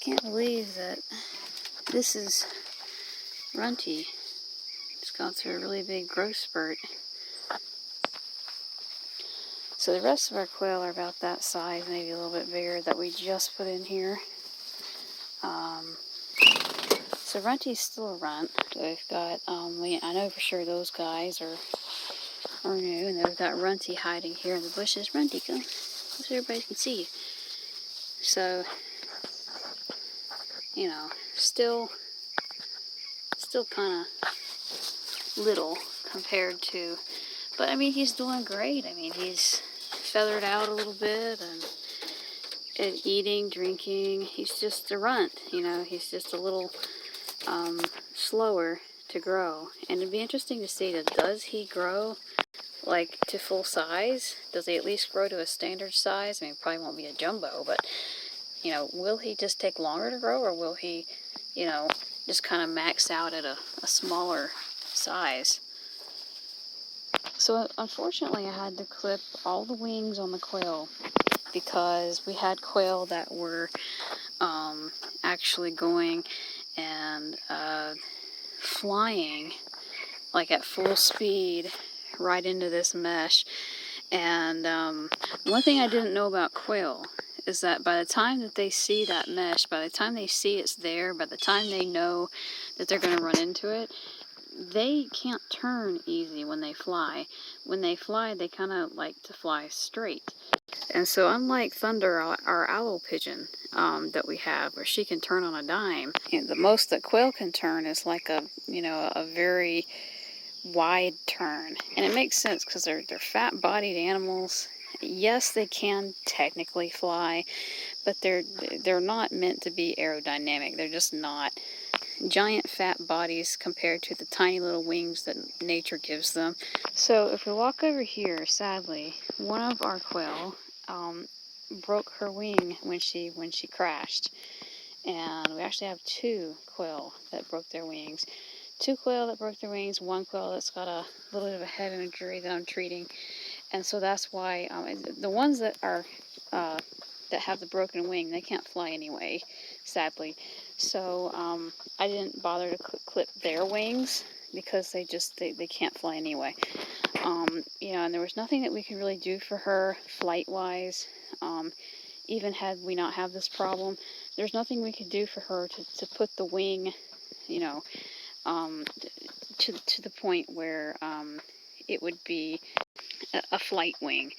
can't believe that this is Runty. It's gone through a really big growth spurt. So the rest of our quail are about that size, maybe a little bit bigger, that we just put in here. So Runty's still a runt. So we've got, I know for sure those guys are new, and then we've got Runty hiding here in the bushes. Runty, come so everybody can see you. So, you know, still kind of little compared to, but I mean, he's doing great. I mean, he's feathered out a little bit and eating, drinking. He's just a runt, you know, he's just a little slower to grow. And it'd be interesting to see that, does he grow like to full size? Does he at least grow to a standard size? I mean, probably won't be a jumbo, but you know, will he just take longer to grow, or will he, you know, just kind of max out at a smaller size? So unfortunately I had to clip all the wings on the quail, because we had quail that were actually going and flying like at full speed right into this mesh. And one thing I didn't know about quail is that by the time that they see that mesh, by the time they see it's there, by the time they know that they're going to run into it, they can't turn easy when they fly. When they fly, they kind of like to fly straight. And so unlike Thunder, our owl pigeon that we have, where she can turn on a dime, the most that quail can turn is like a very wide turn. And it makes sense because they're fat-bodied animals. Yes, they can technically fly, but they're not meant to be aerodynamic. They're just not. Giant fat bodies compared to the tiny little wings that nature gives them. So if we walk over here, sadly, one of our quail broke her wing when she crashed. And we actually have two quail that broke their wings. Two quail that broke their wings, one quail that's got a little bit of a head injury that I'm treating. And so that's why the ones that are that have the broken wing, they can't fly anyway, sadly. So I didn't bother to clip their wings, because they can't fly anyway. You know, and there was nothing that we could really do for her flight-wise. Even had we not have this problem, there's nothing we could do for her to put the wing, you know, to the point where it would be a flight wing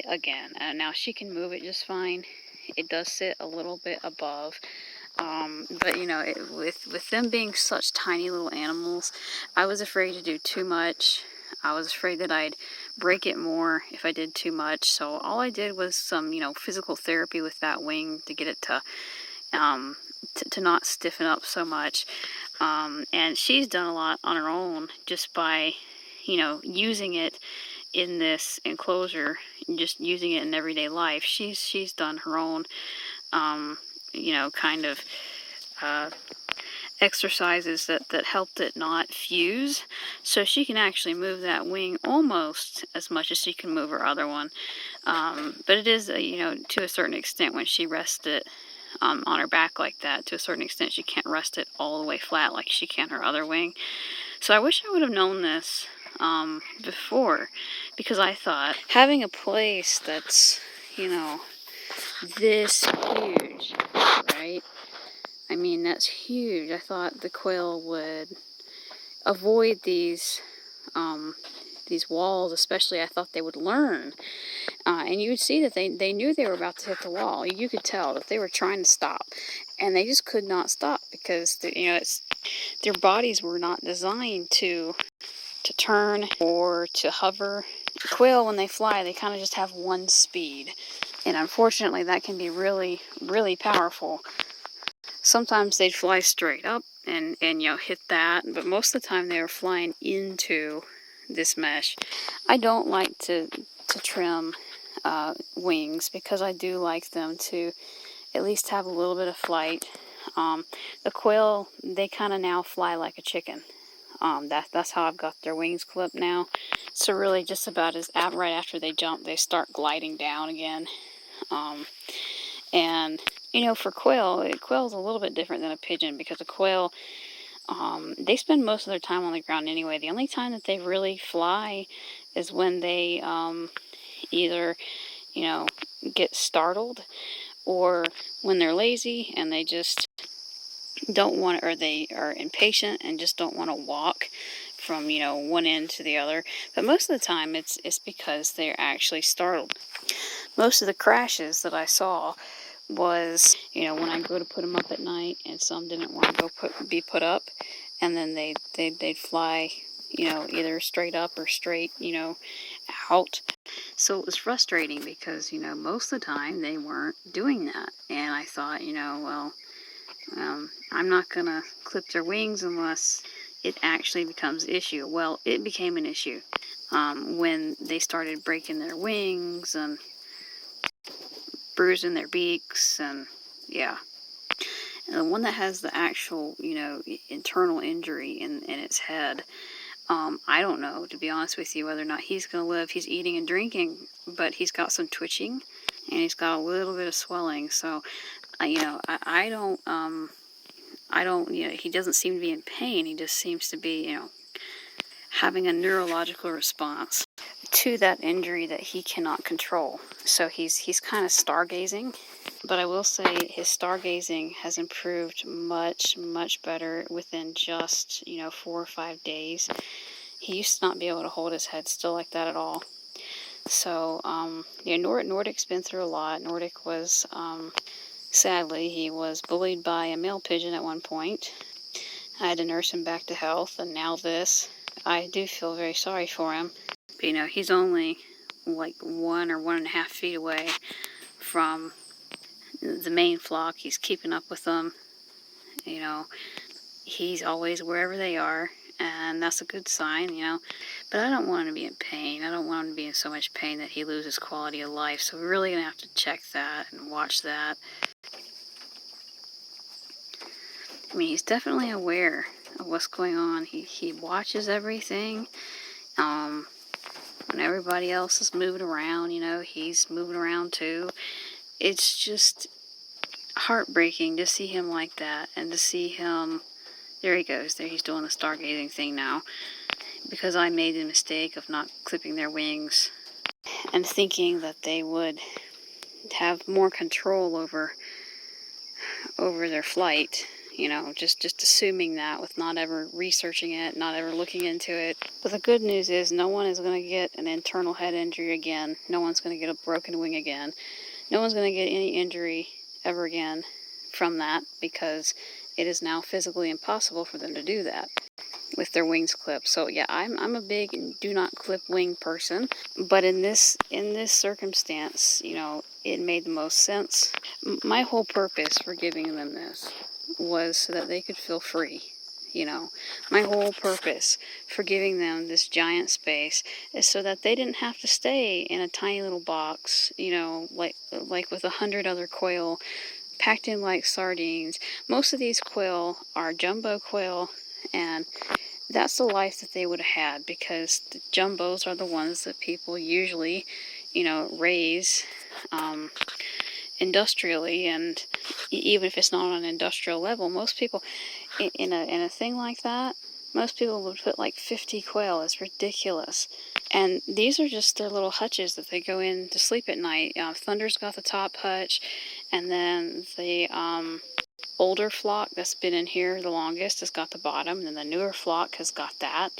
again. Now she can move it just fine. It does sit a little bit above. But you know, with them being such tiny little animals, I was afraid to do too much. I was afraid that I'd break it more if I did too much. So all I did was some, you know, physical therapy with that wing to get it to not stiffen up so much. And she's done a lot on her own just by, you know, using it in this enclosure, just using it in everyday life. She's done her own, you know, kind of exercises that helped it not fuse, so she can actually move that wing almost as much as she can move her other one. But it is, you know, to a certain extent, when she rests it on her back like that, to a certain extent she can't rest it all the way flat like she can her other wing. So I wish I would have known this before, because I thought having a place that's, you know, this huge, right? I mean, that's huge. I thought the quail would avoid these walls, especially. I thought they would learn. And you would see that they knew they were about to hit the wall. You could tell that they were trying to stop. And they just could not stop, because, you know, their bodies were not designed to turn or to hover. Quail, when they fly, they kind of just have one speed. And unfortunately, that can be really, really powerful. Sometimes they'd fly straight up and you know, hit that, but most of the time they were flying into this mesh. I don't like to trim wings, because I do like them to at least have a little bit of flight. The quail, they kind of now fly like a chicken. That's how I've got their wings clipped now. So really, just about right after they jump, they start gliding down again. And For quail's a little bit different than a pigeon, because a quail, they spend most of their time on the ground anyway. The only time that they really fly is when they either, get startled, or when they're lazy and they just don't want, or they are impatient and just don't want to walk from, one end to the other. But most of the time it's because they're actually startled. Most of the crashes that I saw was, when I go to put them up at night and some didn't want to be put up, and then they'd fly, either straight up or straight, out. So it was frustrating because, most of the time they weren't doing that. And I thought, well, I'm not going to clip their wings unless it actually becomes an issue. Well, it became an issue when they started breaking their wings and bruising their beaks, and yeah. And the one that has the actual, internal injury in its head, I don't know, to be honest with you, whether or not he's going to live. He's eating and drinking, but he's got some twitching, and he's got a little bit of swelling. So, I don't, he doesn't seem to be in pain. He just seems to be, having a neurological response to that injury that he cannot control. So he's kind of stargazing. But I will say his stargazing has improved much, much better within just, 4 or 5 days. He used to not be able to hold his head still like that at all. So, Nordic's been through a lot. Nordic was, sadly, he was bullied by a male pigeon at one point. I had to nurse him back to health, and now this. I do feel very sorry for him. But, he's only like 1 or 1.5 feet away from the main flock. He's keeping up with them. He's always wherever they are, and that's a good sign, But I don't want him to be in pain. I don't want him to be in so much pain that he loses quality of life. So we're really going to have to check that and watch that. I mean, he's definitely aware of what's going on. He watches everything. When everybody else is moving around, he's moving around too. It's just heartbreaking to see him like that, and to see him, there he goes, there he's doing the stargazing thing now, because I made the mistake of not clipping their wings and thinking that they would have more control over their flight, just assuming that, with not ever researching it, not ever looking into it. But the good news is no one is going to get an internal head injury again. No one's going to get a broken wing again. No one's going to get any injury ever again from that, because it is now physically impossible for them to do that with their wings clipped. So yeah, I'm a big do not clip wing person, but in this circumstance, it made the most sense. My whole purpose for giving them this was so that they could feel free. My whole purpose for giving them this giant space is so that they didn't have to stay in a tiny little box, like with 100 other quail packed in like sardines. Most of these quail are jumbo quail, and that's the life that they would have had, because the jumbos are the ones that people usually, raise industrially. And even if it's not on an industrial level, most people in a thing like that, most people would put like 50 quail. It's ridiculous. And these are just their little hutches that they go in to sleep at night. Thunder's got the top hutch, and then the older flock that's been in here the longest has got the bottom, and then the newer flock has got that.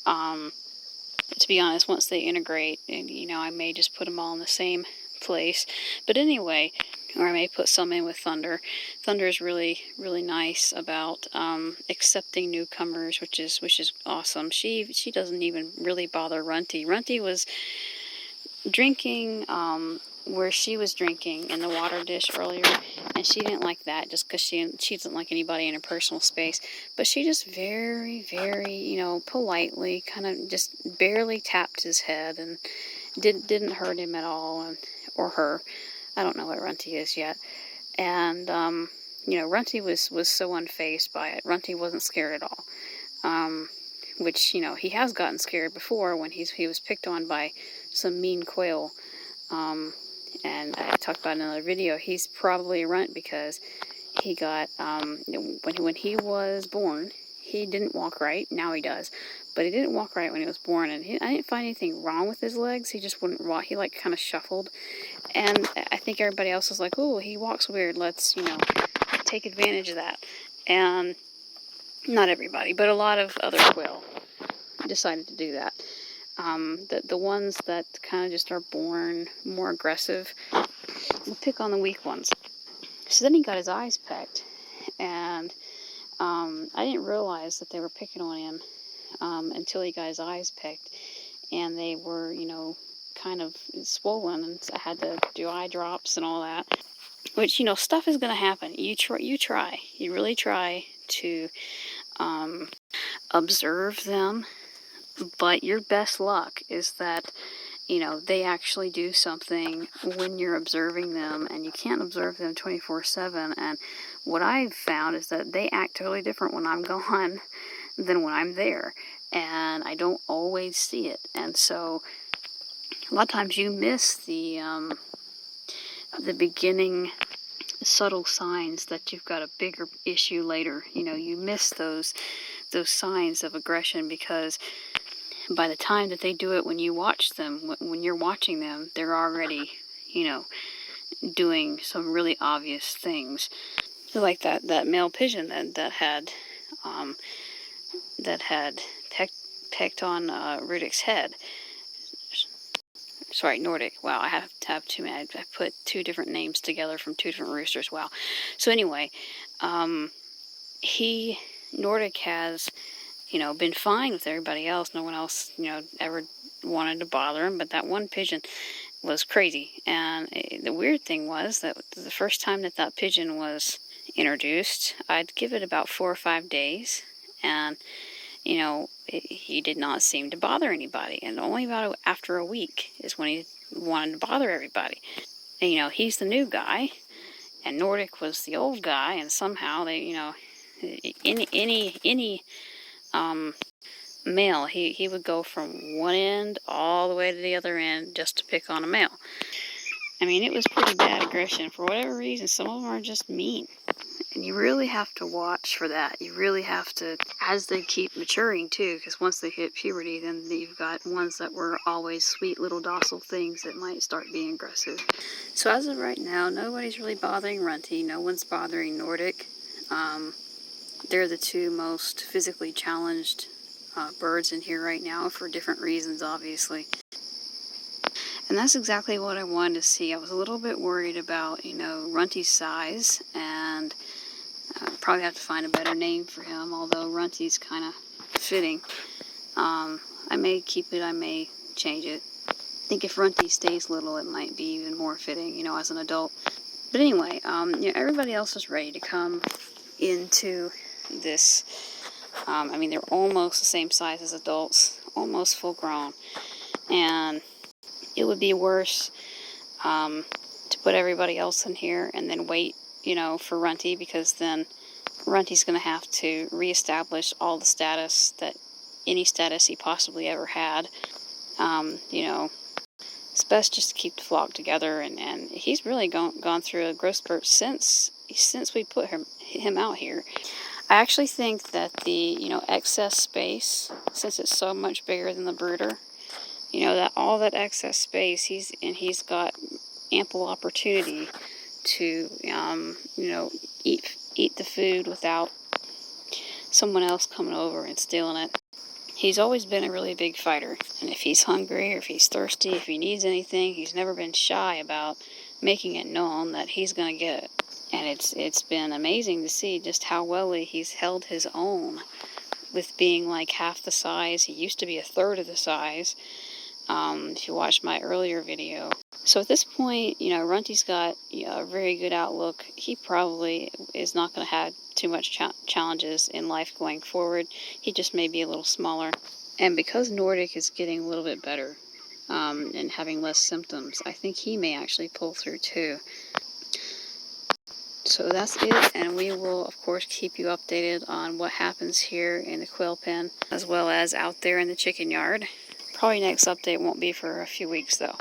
To be honest, once they integrate, and I may just put them all in the same place. But anyway, or I may put some in with Thunder. Thunder is really, really nice about accepting newcomers, which is awesome. She doesn't even really bother Runty. Runty was drinking where she was drinking in the water dish earlier, and she didn't like that, just because she doesn't like anybody in her personal space. But she just very, very, politely kind of just barely tapped his head, and didn't hurt him at all, or her. I don't know what Runty is yet. And Runty was so unfazed by it. Runty wasn't scared at all. Which, he has gotten scared before when he was picked on by some mean quail. and I talked about in another video, he's probably a runt because he got, when he was born, he didn't walk right. Now he does. But he didn't walk right when he was born, and I didn't find anything wrong with his legs. He just wouldn't walk. He, like, kind of shuffled. And I think everybody else was like, oh, he walks weird. Let's, take advantage of that. And not everybody, but a lot of other quail decided to do that. The ones that kind of just are born more aggressive will pick on the weak ones. So then he got his eyes pecked, and I didn't realize that they were picking on him until he got his eyes pecked, and they were, kind of swollen, and I had to do eye drops and all that. Which, stuff is going to happen. You really try to observe them, but your best luck is that, they actually do something when you're observing them, and you can't observe them 24/7. And what I've found is that they act totally different when I'm gone than when I'm there, and I don't always see it. And so a lot of times you miss the beginning subtle signs that you've got a bigger issue later. You miss those signs of aggression, because by the time that they do it when you watch them, when you're watching them, they're already, doing some really obvious things. Like that male pigeon that had pecked on Rudik's head. Sorry, Nordic. Wow, I have to have too many. I put two different names together from two different roosters. Wow. So anyway, Nordic has, been fine with everybody else. No one else, ever wanted to bother him. But that one pigeon was crazy. And the weird thing was that the first time that pigeon was introduced, I'd give it about 4 or 5 days. And, he did not seem to bother anybody. And only about after a week is when he wanted to bother everybody. And, he's the new guy, and Nordic was the old guy, and somehow they, any male, he would go from one end all the way to the other end just to pick on a male. I mean, it was pretty bad aggression. For whatever reason, some of them are just mean. And you really have to watch for that. You really have to, as they keep maturing too, because once they hit puberty, then you've got ones that were always sweet little docile things that might start being aggressive. So as of right now, nobody's really bothering Runty. No one's bothering Nordic. They're the two most physically challenged birds in here right now for different reasons, obviously. And that's exactly what I wanted to see. I was a little bit worried about, Runty's size, and probably have to find a better name for him, although Runty's kind of fitting. I may keep it, I may change it. I think if Runty stays little, it might be even more fitting, as an adult. But anyway, everybody else is ready to come into this. They're almost the same size as adults, almost full grown. And it would be worse to put everybody else in here and then wait, for Runty, because then Runty's going to have to reestablish all the status any status he possibly ever had. It's best just to keep the flock together, and he's really gone through a growth spurt since we put him out here. I actually think that the excess space, since it's so much bigger than the brooder, that all that excess space, he's got ample opportunity to eat the food without someone else coming over and stealing it. He's always been a really big fighter, and if he's hungry or if he's thirsty, if he needs anything, he's never been shy about making it known that he's going to get it. And it's been amazing to see just how well he's held his own with being like half the size. He used to be a third of the size, if you watched my earlier video. So at this point, Runty's got a very good outlook. He probably is not going to have too much challenges in life going forward. He just may be a little smaller. And because Nordic is getting a little bit better and having less symptoms, I think he may actually pull through too. So that's it, and we will, of course, keep you updated on what happens here in the quail pen, as well as out there in the chicken yard. Probably next update won't be for a few weeks, though.